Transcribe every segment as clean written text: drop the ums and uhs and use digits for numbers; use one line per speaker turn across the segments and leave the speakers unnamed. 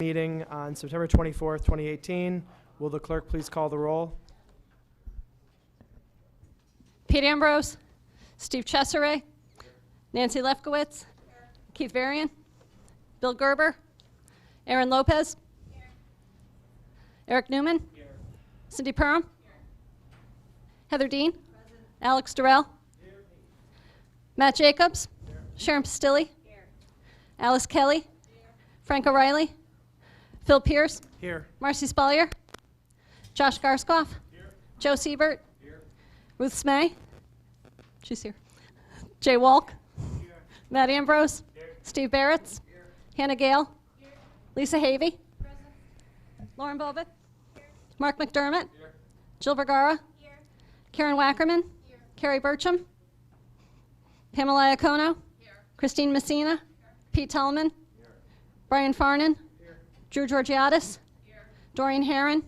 Meeting on September 24th, 2018. Will the clerk please call the roll?
Pete Ambrose, Steve Chesseret, Nancy Lefkowitz, Keith Varian, Bill Gerber, Aaron Lopez, Eric Newman, Cindy Perham, Heather Dean, Alex Durrell, Matt Jacobs, Sharon Pastilli, Alice Kelly, Frank O'Reilly, Phil Pierce,
Here.
Marcy Spallier, Josh Garskoff, Joe Siebert, Ruth Smay, she's here, Jay Walk, Matt Ambrose, Steve Barretts, Hannah Gale, Lisa Havey, Lauren Bova, Mark McDermott, Jill Vergara, Karen Wackerman, Carrie Burcham, Pamela Iacono, Christine Messina, Pete Tellman, Brian Farnan, Drew Georgiadis, Doreen Herron,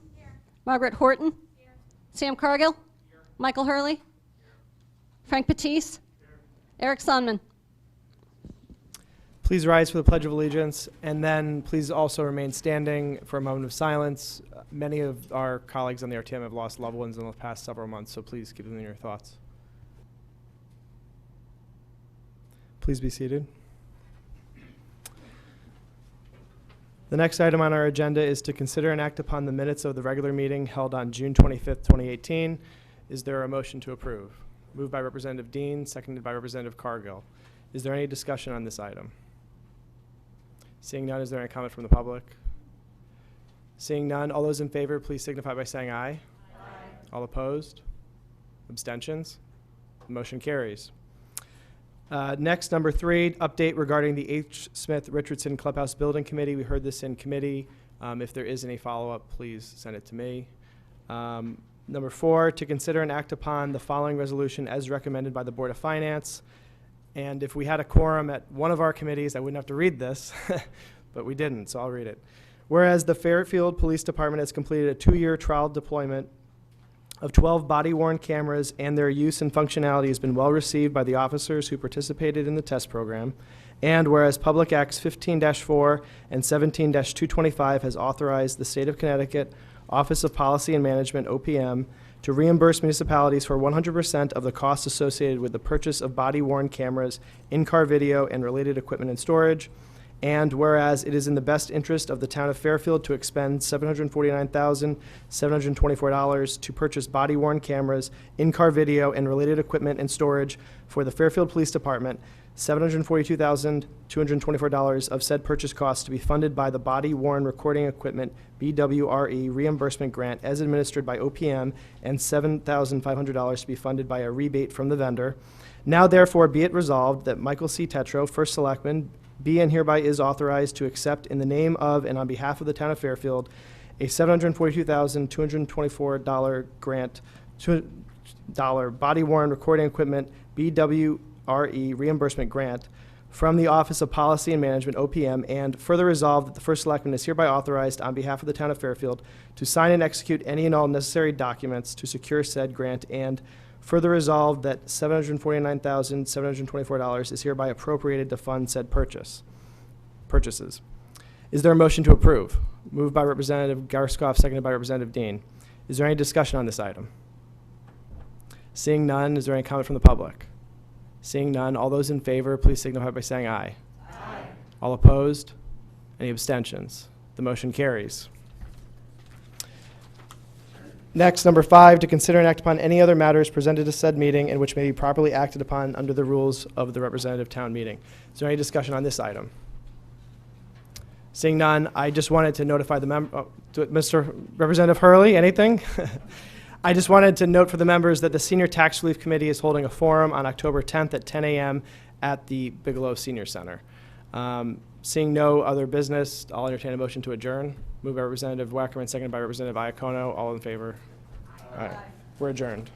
Margaret Horton, Sam Cargill, Michael Hurley, Frank Patisse, Eric Sonman.
Please rise for the Pledge of Allegiance, and then please also remain standing for a moment of silence. Many of our colleagues on the RTM have lost loved ones in the past several months, so please keep them in your thoughts. Please be seated. The next item on our agenda is to consider and act upon the minutes of the regular meeting held on June 25th, 2018. Is there a motion to approve? Moved by Representative Dean, seconded by Representative Cargill. Is there any discussion on this item? Seeing none, is there any comment from the public? Seeing none, all those in favor, please signify by saying aye. Aye. All opposed? Abstentions? The motion carries. Next, number 3, update regarding the H. Smith Richardson Clubhouse Building Committee. We heard this in committee. If there is any follow-up, please send it to me. Number 4, to consider and act upon the following resolution as recommended by the Board of Finance. And if we had a quorum at one of our committees, I wouldn't have to read this, but we didn't, so I'll read it. Whereas the Fairfield Police Department has completed a 2-year trial deployment of 12 body-worn cameras, and their use and functionality has been well received by the officers who participated in the test program. And whereas Public Acts 15-4 and 17-225 has authorized the State of Connecticut Office of Policy and Management, OPM, to reimburse municipalities for 100% of the costs associated with the purchase of body-worn cameras, in-car video, and related equipment and storage. And whereas it is in the best interest of the town of Fairfield to expend $749,724 to purchase body-worn cameras, in-car video, and related equipment and storage for the Fairfield Police Department, $742,224 of said purchase costs to be funded by the body-worn recording equipment BWRE reimbursement grant as administered by OPM, and $7,500 to be funded by a rebate from the vendor. Now therefore be it resolved that Michael C. Tetro, First Selectman, be and hereby is authorized to accept in the name of and on behalf of the town of Fairfield a $742,224 grant, body-worn recording equipment BWRE reimbursement grant from the Office of Policy and Management, OPM, and further resolved that the First Selectman is hereby authorized on behalf of the town of Fairfield to sign and execute any and all necessary documents to secure said grant, and further resolved that $749,724 is hereby appropriated to fund said purchases. Is there a motion to approve? Moved by Representative Garskoff, seconded by Representative Dean. Is there any discussion on this item? Seeing none, is there any comment from the public? Seeing none, all those in favor, please signify by saying aye. Aye. All opposed? Any abstentions? The motion carries. Next, number 5, to consider and act upon any other matters presented to said meeting and which may be properly acted upon under the rules of the representative town meeting. Is there any discussion on this item? Seeing none, I just wanted to notify the Mr. Representative Hurley, anything? I just wanted to note for the members that the Senior Tax Relief Committee is holding a forum on October 10th at 10 a.m. at the Bigelow Senior Center. Seeing no other business, I'll entertain a motion to adjourn. Moved by Representative Wackerman, seconded by Representative Iacono. All in favor? Aye. All right. We're adjourned.